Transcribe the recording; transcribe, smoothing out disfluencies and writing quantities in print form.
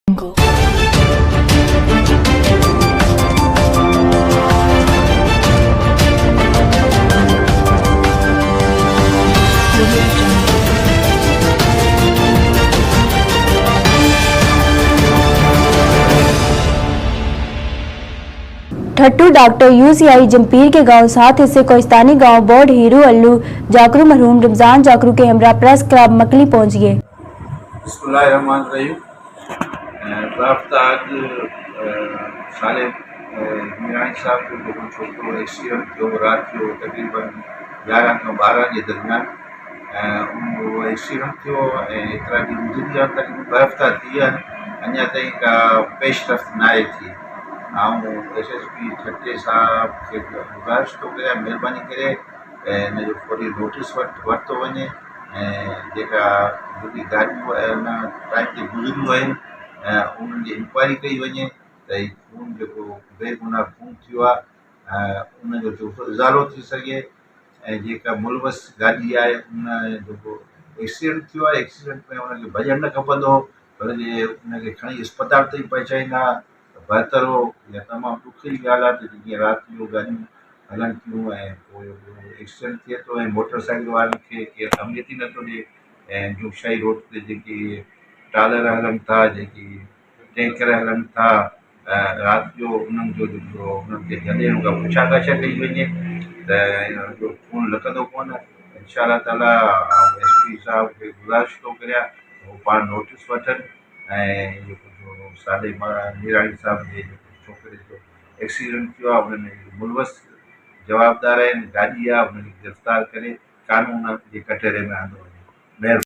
Jungle. ठट्टू doctor UCI जमपीर के गांव 7 हिस्से कोहिस्तानी गांव बोर्ड हीरू अल्लू जाकरू मरहूम रमजान जाकरू के हमरा प्रेस क्लब मकली पहुंच गए। बिस्मिल्लाहिर्रहमानिर्रहीम। आज साले मीरान साहब जो जेको छोकिरो एक्सीडेंट थियो राति जो तक़रीबन 11 खां 12 जे दरमियान उहो एक्सीडेंट थियो ऐं एतिरा ॾींहं गुज़री विया, तक़रीबन 2 हफ़्ता थी विया आहिनि, अञा ताईं का पेशरफ़्त न आहे थी। SSP ठट्टे साहब खे गुज़ारिश थो कयां महिरबानी करे हिन जो थोरी नोटिस वरितो वञे ऐं जेका जेकी गाॾियूं उन टाइम ते गुज़रियूं आहिनि उन्हनि जी इंक्वायरी कई वञे त हीउ खून जेको बेगुनाह खून थियो आहे उनजो जेको इज़ालो थी सघे ऐं जेका मुलवस गाॾी आहे उन जेको एक्सीडेंट थियो आहे एक्सीडेंट में उनखे भॼणु न खपंदो हो, पर जे उनखे खणी अस्पताल ताईं पहुचाईंदा बहितर हो। इहा तमामु ॾुखी ॻाल्हि आहे त जीअं राति जो गाॾियूं हलनि थियूं ऐं पोइ एक्सीडेंट थिए थो ऐं मोटरसाइकिल वारनि खे केरु अहमियत ई नथो ॾिए ऐं जोगशाही रोड ते जेकी टालर हलनि था, जेकी टैंकर हलनि था, राति जो उन्हनि जो जेको उन्हनि खे जॾहिं उनखां पुछा काछा कई वञे त जो खून लकंदो कोन। इंशा ताला SP साहब खे गुज़ारिश थो करियां उहो पाण नोटिस वठनि ऐं जेको साले मीराणी साहब जे छोकिरे जो एक्सीडेंट थियो आहे उनमें मुलवस जवाबदार आहिनि, गाॾी आहे उनखे गिरफ़्तार करे कानून जे कटहरे में आंदो वञे।